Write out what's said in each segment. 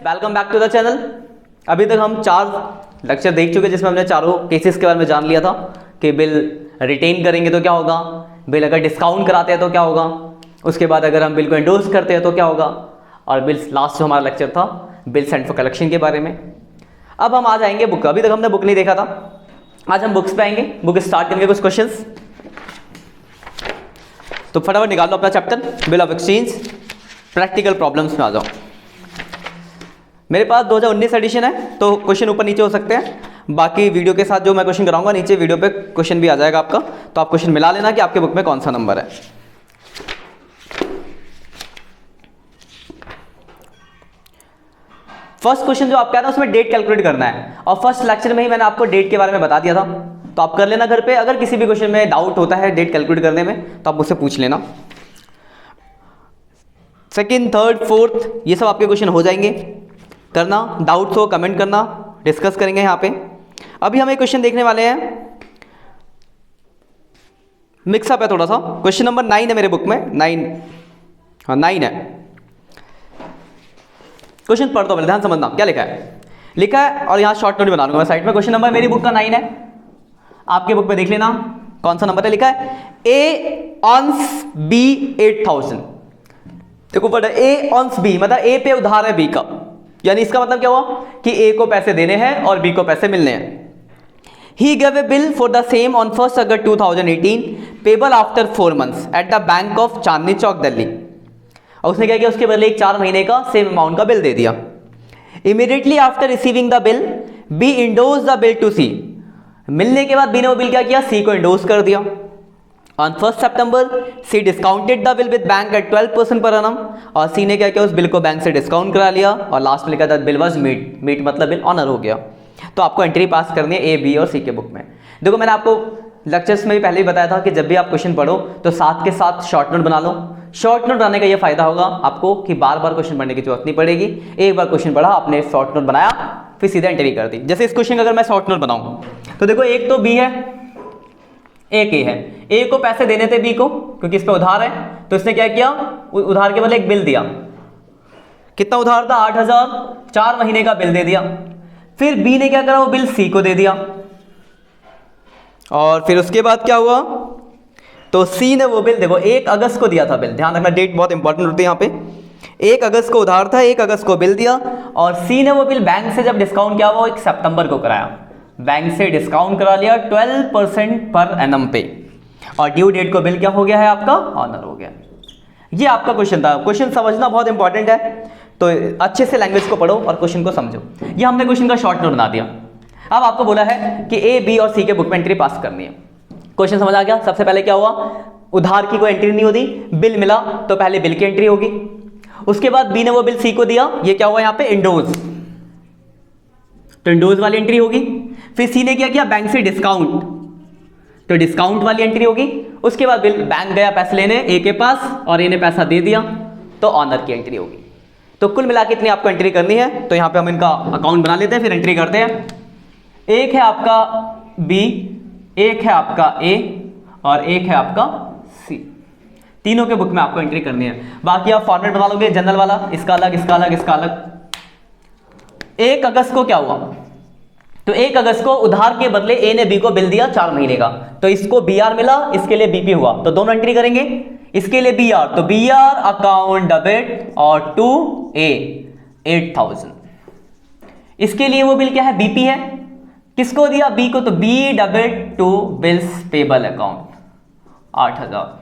Welcome back to the channel. अभी तक हम 4 लेक्चर देख चुके जिसमें हमने चारों केसेस के बारे में जान लिया था कि बिल रिटेन करेंगे तो क्या होगा, बिल अगर डिस्काउंट कराते हैं तो क्या होगा, उसके बाद अगर हम बिल को एंडोर्स करते हैं तो क्या होगा, और बिल लास्ट जो हमारा लेक्चर था बिल सेंट फॉर कलेक्शन के बारे में। अब हम आ जाएंगे बुक। अभी तक हमने बुक नहीं देखा था, आज हम बुक्स पे आएंगे। बुक स्टार्ट करेंगे कुछ क्वेश्चंस, तो फटाफट निकाल लो अपना chapter bill of exchange. Practical problems में आ जाओ। मेरे पास 2019 एडिशन है तो क्वेश्चन ऊपर नीचे हो सकते हैं। बाकी वीडियो के साथ जो मैं क्वेश्चन कराऊंगा नीचे वीडियो पे क्वेश्चन भी आ जाएगा आपका, तो आप क्वेश्चन मिला लेना कि आपके बुक में कौन सा नंबर है। फर्स्ट क्वेश्चन जो आपका है ना उसमें डेट कैलकुलेट करना है, और फर्स्ट लेक्चर में ही मैंने आपको डेट के बारे में बता दिया था, तो आप कर लेना घर पे। अगर किसी भी क्वेश्चन में डाउट होता है डेट कैलकुलेट करने में तो आप मुझसे पूछ लेना। सेकंड, थर्ड, फोर्थ ये सब आपके क्वेश्चन हो जाएंगे। करना, डाउट्स हो कमेंट करना, डिस्कस करेंगे यहाँ पे। अभी हम एक क्वेश्चन देखने वाले हैं, मिक्सअप है थोड़ा सा। क्वेश्चन नंबर 9 है मेरे बुक में, 9 है। क्वेश्चन पढ़ दो पहले, ध्यान समझना क्या लिखा है और यहाँ शॉर्ट नोट बना लूंगा मैं साइड में। क्वेश्चन नंबर मेरी बुक का 9 है, आपके बुक में देख लेना कौन सा नंबर है। लिखा है ए ऑन्स बी 8000। देखो पढ़, ए ऑन्स बी मतलब ए पे उधार है बी का, यानी इसका मतलब क्या हुआ कि ए को पैसे देने हैं और बी को पैसे मिलने हैं। He gave a bill for the same on 1 August 2018 payable after 4 months at the bank of Chandni Chowk Delhi. और उसने क्या किया, उसके बदले एक 4 महीने का सेम अमाउंट का बिल दे दिया। Immediately after receiving the bill B endorse the bill to C. मिलने के बाद बी ने वो बिल क्या किया, सी को इंडोर्स कर दिया। On 1 September C discounted the bill with bank at 12% पर annum, और सी ने क्या किया, उस बिल को बैंक से डिस्काउंट करा लिया, और लास्ट में लिखा था बिल वाज मीट मतलब बिल ऑनर हो गया। तो आपको एंट्री पास करनी है ए, बी और सी के बुक में। देखो मैंने आपको लेक्चर्स में भी पहले ही बताया था कि जब भी आप क्वेश्चन पढ़ो तो साथ के साथ शॉर्ट नोट बना लो। शॉर्ट नोट बनाने का ये फायदा होगा आपको कि बार बार क्वेश्चन पढ़ने की जरूरत नहीं पड़ेगी। एक बार क्वेश्चन पढ़ा, आपने शॉर्ट नोट बनाया, फिर सीधा एंट्री कर दी। जैसे इस क्वेश्चन का अगर मैं शॉर्ट नोट बनाऊं तो देखो, एक तो बी है, एक ए है। ए को पैसे देने थे बी को, क्योंकि इस पे उधार है, तो इसने क्या किया, उधार के बदले एक बिल दिया। कितना उधार था, 8000, 4 महीने का बिल दे दिया। फिर बी ने क्या करा, वो बिल सी को दे दिया, और फिर उसके बाद क्या हुआ, तो सी ने वो बिल, देखो 1 अगस्त को दिया था बिल, ध्यान रखना डेट बहुत इंपॉर्टेंट होती है यहाँ पे। 1 अगस्त को उधार था, 1 अगस्त को बिल दिया, और सी ने वो बिल बैंक से जब डिस्काउंट किया वो 1 सितंबर को कराया। बैंक से डिस्काउंट करा लिया 12% पर एनम पे, और ड्यू डेट को बिल क्या हो गया है आपका, ऑनर हो गया। ये आपका क्वेश्चन था। क्वेश्चन समझना बहुत इंपॉर्टेंट है, तो अच्छे से लैंग्वेज को पढ़ो और क्वेश्चन को समझो। ये हमने क्वेश्चन का शॉर्ट नोट बना दिया। अब आपको बोला है कि ए, बी और सी के बुक में एंट्री पास करनी है। क्वेश्चन समझ आ गया। सबसे पहले क्या हुआ, उधार की कोई एंट्री नहीं होती, बिल मिला तो पहले बिल की एंट्री होगी। उसके बाद बी ने वो बिल सी को दिया, ये क्या हुआ यहाँ पे, इंडोर्स, तो इंडोर्स वाली एंट्री होगी। फिर सी ने क्या किया, बैंक से डिस्काउंट, तो डिस्काउंट वाली एंट्री होगी। उसके बाद बिल, बैंक गया पैसे लेने ए के पास और ए ने पैसा दे दिया, तो ऑनर की एंट्री होगी। तो कुल मिला के इतनी आपको एंट्री करनी है। तो यहां पे हम इनका अकाउंट बना लेते हैं, फिर एंट्री करते हैं। एक है आपका बी, एक है आपका ए और एक है आपका सी। तीनों के बुक में आपको एंट्री करनी है। बाकी आप फॉर्मेट बना लोगे, जनरल वाला, इसका अलग, इसका अलग, इसका अलग। 1 अगस्त को क्या हुआ, तो 1 अगस्त को उधार के बदले ए ने बी को बिल दिया 4 महीने का, तो इसको बी आर मिला, इसके लिए बीपी हुआ, तो दोनों एंट्री करेंगे। इसके लिए बी आर, तो बी आर अकाउंट डेबिट और टू ए 8000। इसके लिए वो बिल क्या है, बीपी है। किसको दिया, बी को, तो B debit to bills payable account 8000।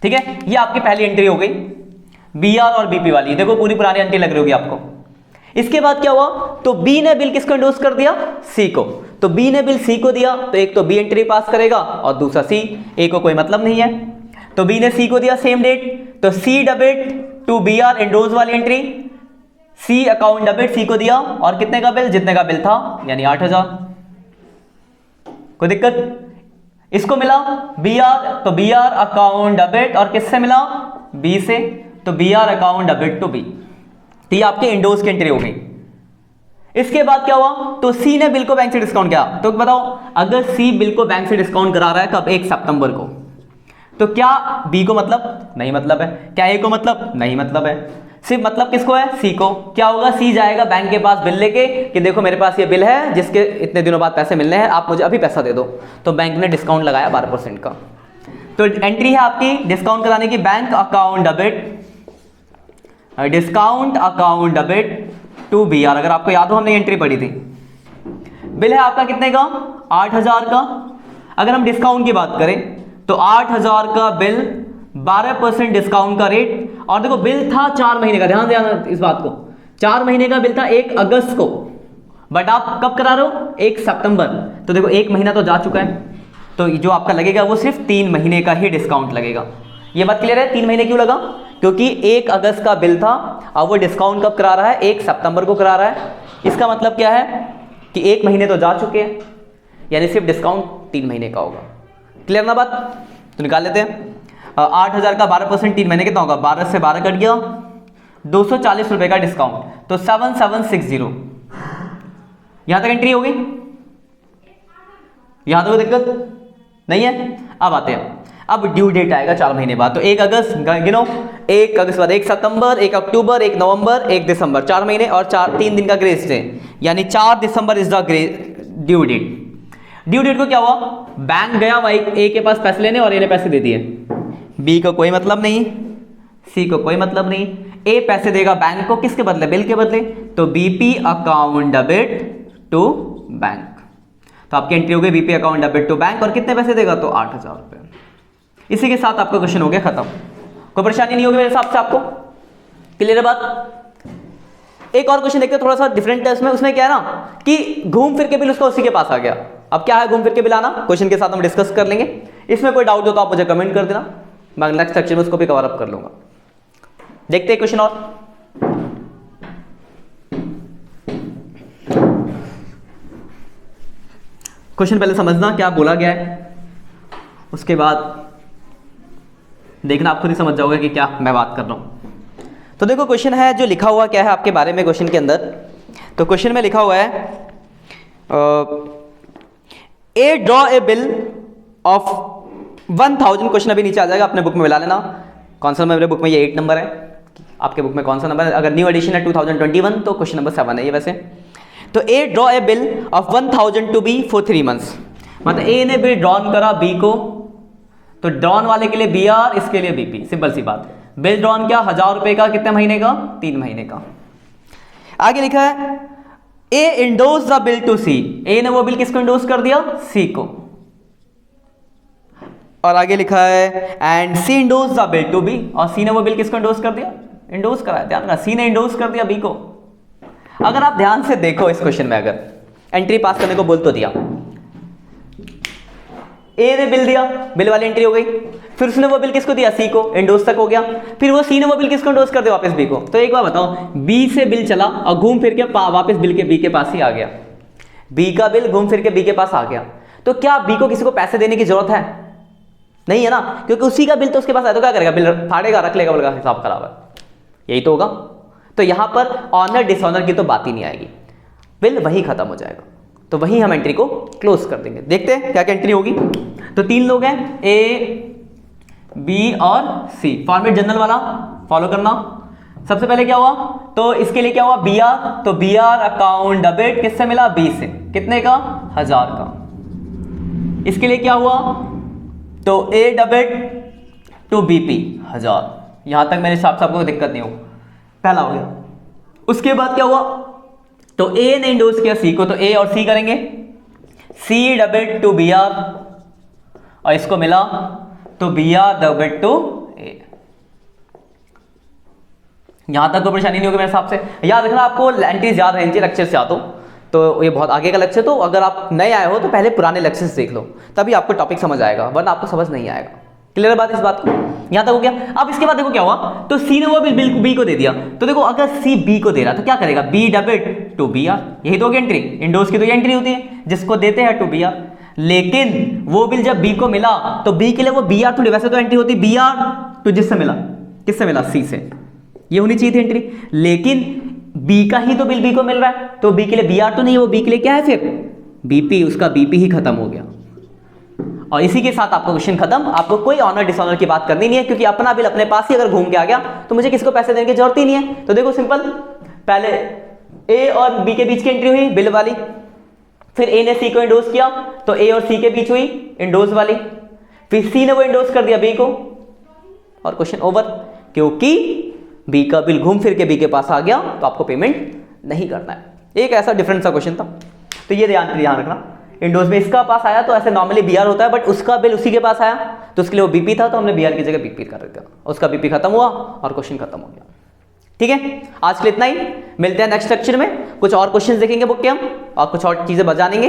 ठीक है, ये आपकी पहली एंट्री हो गई, बी आर और बीपी वाली। देखो पूरी पुरानी एंट्री लग रही होगी आपको। इसके बाद क्या हुआ, तो बी ने बिल किसको इंडोर्स कर दिया, सी को, तो बी ने बिल सी को दिया, तो एक तो बी एंट्री पास करेगा और दूसरा सी, ए को कोई मतलब नहीं है। तो बी ने सी को दिया सेम डेट, तो C debit to B R endorse वाली एंट्री, सी अकाउंट डेबिट सी को दिया, और कितने का बिल, जितने का बिल था, यानी 8000। कोई दिक्कत, इसको मिला बी आर, तो बी आर अकाउंट डेबिट, और किससे मिला, बी से, तो B R account debit to B. तो ये आपके इंडोर्स की एंट्री हो गई। इसके बाद क्या हुआ, तो सी ने बिल को बैंक से डिस्काउंट किया। तो बताओ, अगर सी बिल को बैंक से डिस्काउंट करा रहा है कब, 1 सितंबर को, तो क्या बी को मतलब नहीं मतलब है, क्या ए को मतलब नहीं मतलब है। सिर्फ मतलब किसको है, सी को। क्या होगा, सी जाएगा बैंक के पास बिल लेके कि देखो मेरे पास ये बिल है जिसके इतने दिनों बाद पैसे मिलने हैं, आप मुझे अभी पैसा दे दो। तो बैंक ने डिस्काउंट लगाया 12% का। तो एंट्री है आपकी डिस्काउंट कराने की, bank account debit, discount account debit to B R. अगर आपको याद हो हमने एंट्री पढ़ी थी। बिल है आपका कितने का, 8000 का। अगर हम डिस्काउंट की बात करें तो 8000 का बिल, 12% डिस्काउंट का रेट। और देखो बिल था 4 महीने का, ध्यान देना इस बात को, 4 महीने का बिल था 1 अगस्त को, बट आप कब करा रहे हो, 1 सितंबर। तो देखो 1 महीना तो जा चुका है, तो जो आपका लगेगा वो सिर्फ 3 महीने का ही डिस्काउंट लगेगा। ये बात क्लियर है। 3 महीने क्यों लगा, क्योंकि 1 अगस्त का बिल था, अब वो डिस्काउंट कब करा रहा है, 1 सितंबर को करा रहा है। इसका मतलब क्या है कि 1 महीने तो जा चुके हैं, यानी सिर्फ डिस्काउंट 3 महीने का होगा। क्लियर ना बात। तो निकाल लेते हैं। 8000 का 12% 3 महीने कितना होगा, 12 से 12 कट गया, 240 रुपए का डिस्काउंट, तो 7760। यहां तक एंट्री होगी, यहां तक कोई दिक्कत नहीं है। अब आते हैं, अब ड्यू डेट आएगा 4 महीने बाद। तो 1 अगस्त गिनो, 1 अगस्त बाद 1 सितंबर, 1 अक्टूबर, 1 नवंबर, 1 दिसंबर, 4 महीने और 3 दिन का ग्रेस डे, यानी 4 December is the due date. Due date को क्या हुआ, बैंक गया भाई ए के पास पैसे लेने और ए ने पैसे दे दिए, बी को कोई मतलब नहीं, सी को कोई मतलब नहीं। ए पैसे देगा बैंक को किसके बदले, बिल के बदले, तो BP account debit to bank. तो आपकी एंट्री हो गई BP account debit to bank, और कितने पैसे देगा, तो 8000 रुपए। इसी के साथ आपका क्वेश्चन हो गया खत्म। कोई परेशानी नहीं होगी मेरे हिसाब से आपको, क्लियर है बात। एक और क्वेश्चन देखते हैं, थोड़ा सा डिफरेंट है इसमें। उसमें क्या है ना कि घूम फिर के बिल उसका उसी के पास आ गया। अब क्या है घूम फिर के बिल आना, क्वेश्चन के साथ हम डिस्कस कर लेंगे। इसमें कोई डाउट हो तो आप मुझे कमेंट कर देना, मैं नेक्स्ट सेक्शन में उसको भी कवर अप कर लूंगा। देखते हैं क्वेश्चन और। क्वेश्चन पहले समझना क्या बोला गया है, उसके बाद देखना आप खुद ही समझ जाओगे कि क्या मैं बात कर रहा हूं। तो देखो क्वेश्चन है, जो लिखा हुआ क्या है आपके बारे में क्वेश्चन के अंदर। तो क्वेश्चन में लिखा हुआ है A draw a bill of 1000। Question अभी नीचे आ जाएगा, अपने बुक में मिला लेना। कौन सा मेरे बुक में ये 8 नंबर है, आपके बुक में कौन सा नंबर है। अगर न्यू एडिशन है 2021 तो क्वेश्चन नंबर 7 है ये वैसे। तो A draw a bill of 1000 to be for 3 months. मतलब ए ने बिल ड्रॉन करा बी को, तो ड्रॉन वाले के लिए बी आर, इसके लिए बीपी, सिंपल सी बात। बिल ड्रॉन क्या, 1000 रुपए का, कितने महीने का, 3 महीने का। आगे लिखा है ए इंडोर्स द बिल टू सी। ए ने वो बिल किसको इंडोर्स कर दिया, सी को। और आगे लिखा है and C endorses the bill to B. और सी ने वो बिल किसको इंडोर्स कर दिया, इंडोर्स कराया, ध्यान रखना, सी ने इंडोर्स कर दिया बी को। अगर आप ध्यान से देखो इस क्वेश्चन में, अगर एंट्री पास करने को बोल तो दिया, ए ने बिल दिया, बिल वाली एंट्री हो गई, फिर उसने वो बिल किसको दिया, सी को, इंडोर्स तक हो गया। फिर वो सी ने वो बिल किसको इंडोर्स कर दिया, वापस बी को। तो एक बार बताओ, बी से बिल चला और घूम फिर के वापस बिल के बी के पास ही आ गया। बी का बिल घूम फिर के बी के पास आ गया, तो क्या बी को किसी को पैसे देने की जरूरत है, नहीं है ना, क्योंकि उसी का बिल तो उसके पास आया, तो क्या करेगा, बिल फाड़ेगा, रख लेगा, बोलेगा हिसाब खराब है, यही तो होगा। तो यहां पर ऑनर डिसऑनर की तो बात ही नहीं आएगी, बिल वही खत्म हो जाएगा। तो वहीं हम एंट्री को क्लोज कर देंगे। देखते हैं क्या क्या एंट्री होगी। तो 3 लोग हैं, ए बी और सी। फॉर्मेट जनरल वाला फॉलो करना। सबसे पहले क्या हुआ, तो इसके लिए क्या हुआ, बी आर। तो बी आर अकाउंट डेबिट किससे मिला, बी से, कितने का, 1000 का। इसके लिए क्या हुआ, तो ए डेबिट टू बीपी 1000। यहां तक मेरे हिसाब से आपको दिक्कत नहीं हो, पहला हो गया। उसके बाद क्या हुआ, तो ए ने इंडोर्स किया सी को, तो ए और सी करेंगे, सी डेबिट टू बी आर, और इसको मिला तो बी आर डेबिट टू ए। यहां तक कोई परेशानी नहीं होगी मेरे हिसाब से। याद रखना आपको एंट्रीज याद रहनी चाहिए लेक्चर से आता हूं, तो ये बहुत आगे का लेक्चर, तो अगर आप नए आए हो तो पहले पुराने लेक्चर्स देख लो, तभी आपको टॉपिक समझ आएगा, वरना आपको समझ नहीं आएगा। क्लियर है बात इस बात को, यहां तक हो गया। अब इसके बाद देखो क्या हुआ, तो सी ने वो बिल बी को दे दिया। तो देखो अगर सी बी को दे रहा तो क्या करेगा, B debit to B R, यही तो होगी एंट्री। इंडोर्स की तो ये एंट्री होती है जिसको देते हैं टू बी आर। लेकिन वो बिल जब बी को मिला तो बी के लिए वो बी आर थोड़ी, वैसे तो एंट्री होती बी आर टू जिससे मिला, किससे मिला, सी से, ये होनी चाहिए थी एंट्री। लेकिन बी का ही तो बिल बी को मिल रहा है, तो बी के लिए बी आर तो नहीं, वो बी के लिए क्या है फिर, बीपी। उसका बीपी ही खत्म हो गया। और इसी के साथ आपका क्वेश्चन खत्म। आपको कोई ऑनर डिसऑनर की बात करनी नहीं है, क्योंकि अपना बिल अपने पास ही अगर घूम के आ गया तो मुझे किसी को पैसे देने की जरूरत ही नहीं है। तो देखो सिंपल, पहले ए और बी के बीच की एंट्री हुई बिल वाली, फिर ए ने सी को इंडोर्स किया तो ए और सी के बीच हुई इंडोर्स वाली, फिर सी ने वो इंडोर्स कर दिया बी को, और क्वेश्चन ओवर। क्योंकि बी का बिल घूम फिर के बी के पास आ गया तो आपको पेमेंट नहीं करना है। एक ऐसा डिफरेंट सा क्वेश्चन था, तो ये ध्यान रखना। इंडोर्स में इसका पास आया तो ऐसे नॉर्मली बीआर होता है, बट उसका बिल उसी के पास आया तो उसके लिए वो बीपी था, तो हमने बीआर की जगह बीपी कर दिया, उसका बीपी खत्म हुआ और क्वेश्चन खत्म हो गया। ठीक है, आज के लिए इतना ही। मिलते हैं नेक्स्ट लेक्चर में, कुछ और क्वेश्चंस देखेंगे बुक के हम, और कुछ और चीजें बजानेंगे।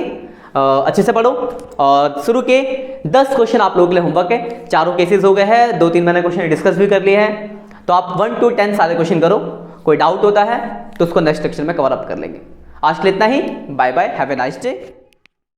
अच्छे से पढ़ो, और शुरू के 10 क्वेश्चन आप लोगों के लिए होमवर्क है। चारों केसेस हो गए हैं, 2-3 मैंने क्वेश्चन डिस्कस भी कर लिए हैं, तो आप 1 to 10 सारे क्वेश्चन करो। कोई डाउट होता है तो उसको नेक्स्ट लेक्चर में कवर अप कर लेंगे। आज के लिए इतना ही। Bye bye, have a nice day.